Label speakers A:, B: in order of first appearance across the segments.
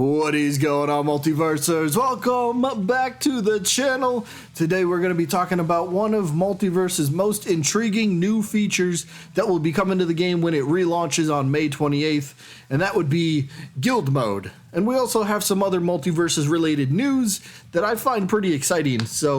A: What is going on, Multiversers? Welcome back to the channel. Today we're going to be talking about one of Multiverse's most intriguing new features that will be coming to the game when it relaunches on May 28th, and that would be Guild Mode. And we also have some other Multiverses related news that I find pretty exciting, so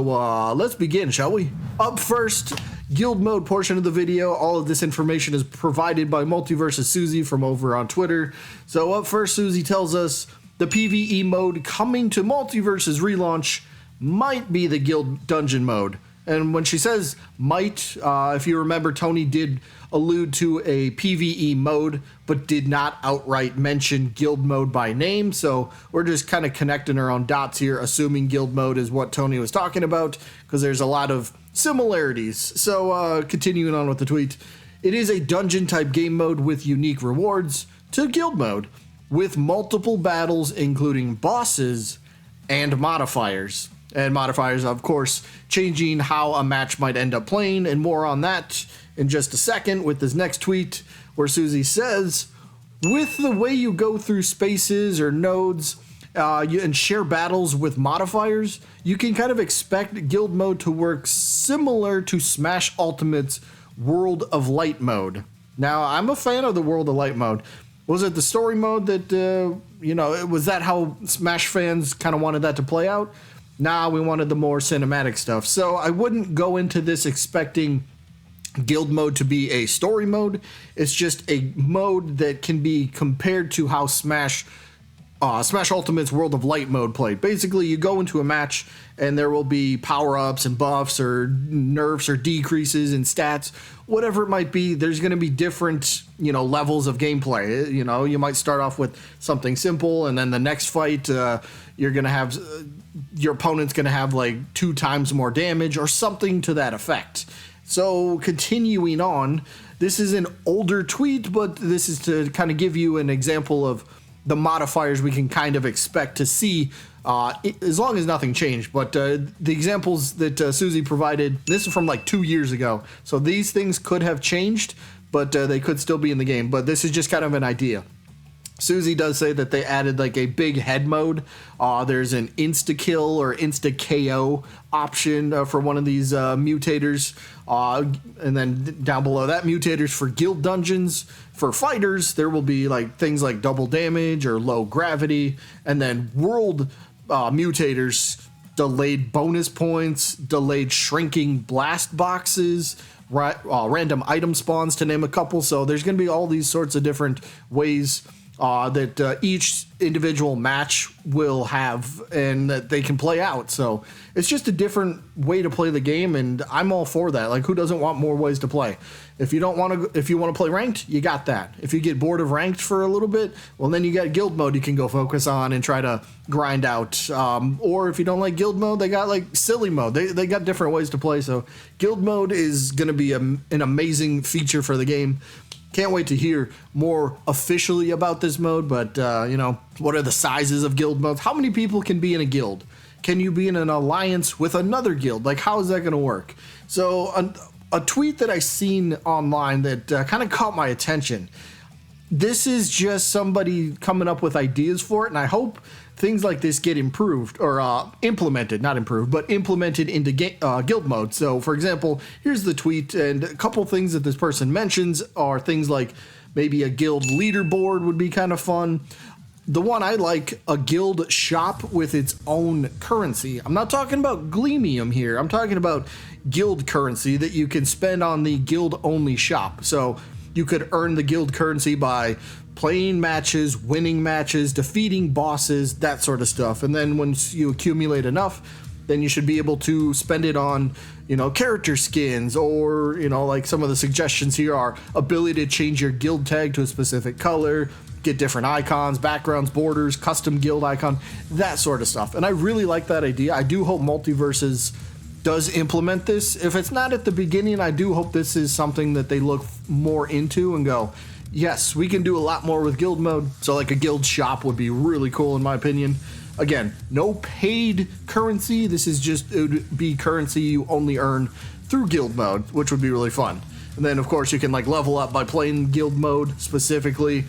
A: let's begin, shall we? Up first, Guild Mode portion of the video. All of this information is provided by Multiverses Susie from over on Twitter. So up first, Susie tells us the PvE mode coming to Multiverse's relaunch might be the Guild Dungeon mode. And when she says might, if you remember, Tony did allude to a PvE mode, but did not outright mention Guild Mode by name. So we're just kind of connecting our own dots here, assuming Guild Mode is what Tony was talking about, because there's a lot of similarities. So continuing on with the tweet, it is a dungeon type game mode with unique rewards to Guild Mode, with multiple battles including bosses and modifiers. And modifiers, of course, changing how a match might end up playing, and more on that in just a second with this next tweet where Susie says, with the way you go through spaces or nodes and share battles with modifiers, you can kind of expect Guild Mode to work similar to Smash Ultimate's World of Light mode. Now, I'm a fan of the World of Light mode. Was it the story mode that, was that how Smash fans kind of wanted that to play out? Nah, we wanted the more cinematic stuff. So I wouldn't go into this expecting Guild Mode to be a story mode. It's just a mode that can be compared to how Smash Ultimate's World of Light mode played. Basically, you go into a match and there will be power-ups and buffs or nerfs or decreases in stats, whatever it might be. There's going to be different, levels of gameplay. You might start off with something simple, and then the next fight, you're going to have your opponent's going to have like 2 times more damage or something to that effect. So continuing on, this is an older tweet, but this is to kind of give you an example of the modifiers we can kind of expect to see as long as nothing changed. But the examples that Susie provided, this is from like 2 years ago. So these things could have changed, but they could still be in the game. But this is just kind of an idea. Susie does say that they added like a big head mode. There's an insta-kill or insta-KO option for one of these mutators. And then down below that, mutators for guild dungeons. For fighters, there will be like things like double damage or low gravity. And then world mutators, delayed bonus points, delayed shrinking blast boxes, random item spawns, to name a couple. So there's going to be all these sorts of different ways that each individual match will have and that they can play out. So it's just a different way to play the game, and I'm all for that. Like, who doesn't want more ways to play? If you want to play ranked, you got that. If you get bored of ranked for a little bit, well, then you got Guild Mode you can go focus on and try to grind out. Or if you don't like Guild Mode, they got like silly mode. They got different ways to play. So Guild Mode is going to be an amazing feature for the game. Can't wait to hear more officially about this mode, but, what are the sizes of guild modes? How many people can be in a guild? Can you be in an alliance with another guild? Like, how is that going to work? So, a tweet that I seen online that kind of caught my attention. This is just somebody coming up with ideas for it, and I hope things like this get improved or implemented, not improved, but implemented into guild mode. So, for example, here's the tweet, and a couple things that this person mentions are things like maybe a guild leaderboard would be kind of fun. The one I like, a guild shop with its own currency. I'm not talking about Gleamium here. I'm talking about guild currency that you can spend on the guild-only shop. So you could earn the guild currency by playing matches, winning matches, defeating bosses, that sort of stuff. And then once you accumulate enough, then you should be able to spend it on, character skins, or, like some of the suggestions here are ability to change your guild tag to a specific color, get different icons, backgrounds, borders, custom guild icon, that sort of stuff. And I really like that idea. I do hope Multiverses does implement this. If it's not at the beginning, I do hope this is something that they look more into and go, yes, we can do a lot more with guild mode. So like a guild shop would be really cool in my opinion. Again, no paid currency. This is just, it would be currency you only earn through guild mode, which would be really fun. And then, of course, you can like level up by playing guild mode specifically.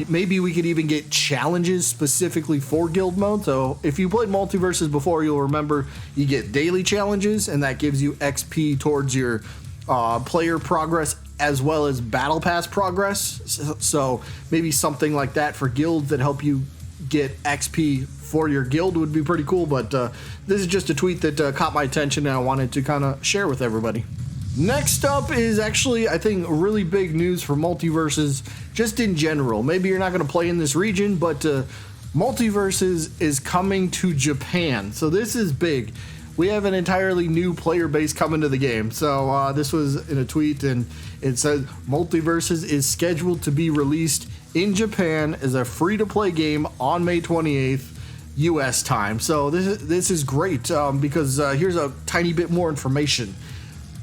A: Maybe we could even get challenges specifically for guild mode. So if you played Multiverses before, you'll remember you get daily challenges, and that gives you XP towards your player progress as well as battle pass progress. So maybe something like that for guilds that help you get XP for your guild would be pretty cool. But this is just a tweet that caught my attention, and I wanted to kind of share with everybody. Next up is actually, I think, really big news for Multiverses just in general. Maybe you're not going to play in this region, but Multiverses is coming to Japan. So this is big. We have an entirely new player base coming to the game. So this was in a tweet, and it says Multiverses is scheduled to be released in Japan as a free-to-play game on May 28th, US time. So this is great because here's a tiny bit more information.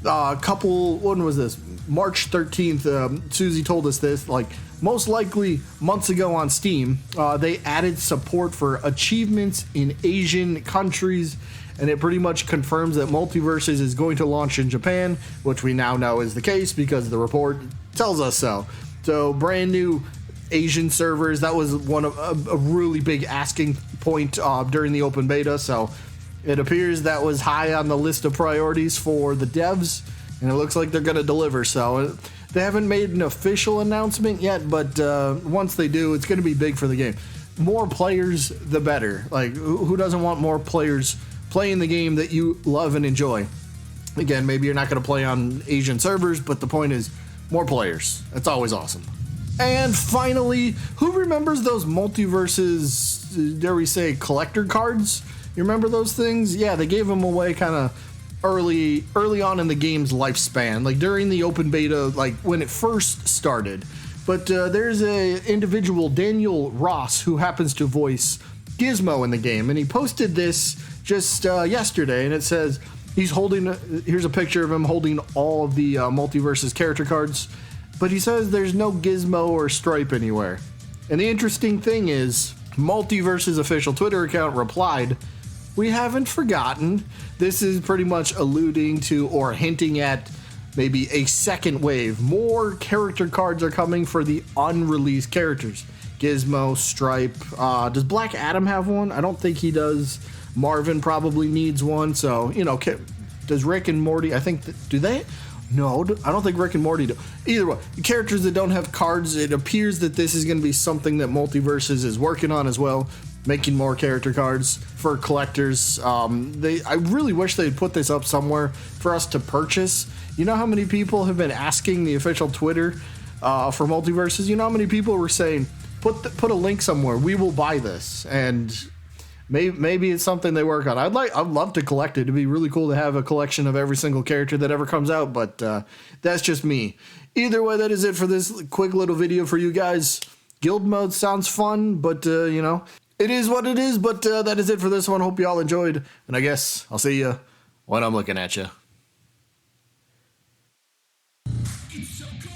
A: When was this? March 13th, Susie told us this, like most likely months ago on Steam, they added support for achievements in Asian countries, and it pretty much confirms that Multiverses is going to launch in Japan, which we now know is the case because the report tells us so. So brand new Asian servers, that was one of a really big asking point during the open beta, so it appears that was high on the list of priorities for the devs, and it looks like they're going to deliver. So they haven't made an official announcement yet, but once they do, it's going to be big for the game. More players, the better. Like, who doesn't want more players playing the game that you love and enjoy? Again, maybe you're not going to play on Asian servers, but the point is more players. That's always awesome. And finally, who remembers those Multiverses, dare we say, collector cards? You remember those things? Yeah, they gave them away kind of early on in the game's lifespan, like during the open beta, like when it first started. But there's a individual, Daniel Ross, who happens to voice Gizmo in the game, and he posted this just yesterday, and it says he's holding, here's a picture of him holding all of the Multiverses character cards, but he says there's no Gizmo or Stripe anywhere. And the interesting thing is, Multiverses' official Twitter account replied, "We haven't forgotten." This is pretty much alluding to or hinting at maybe a second wave. More character cards are coming for the unreleased characters. Gizmo, Stripe. Does Black Adam have one? I don't think he does. Marvin probably needs one. So, you know, does Rick and Morty, I think, do they? No, I don't think Rick and Morty do. Either way, characters that don't have cards, it appears that this is going to be something that Multiverses is working on as well, making more character cards for collectors. I really wish they'd put this up somewhere for us to purchase. You know how many people have been asking the official Twitter for Multiverses? You know how many people were saying, put a link somewhere, we will buy this, and maybe it's something they work on. I'd love to collect it. It'd be really cool to have a collection of every single character that ever comes out, but that's just me. Either way, that is it for this quick little video for you guys. Guild mode sounds fun, but you know, it is what it is. But that is it for this one. Hope you all enjoyed, and I guess I'll see you when I'm looking at you. It's so good.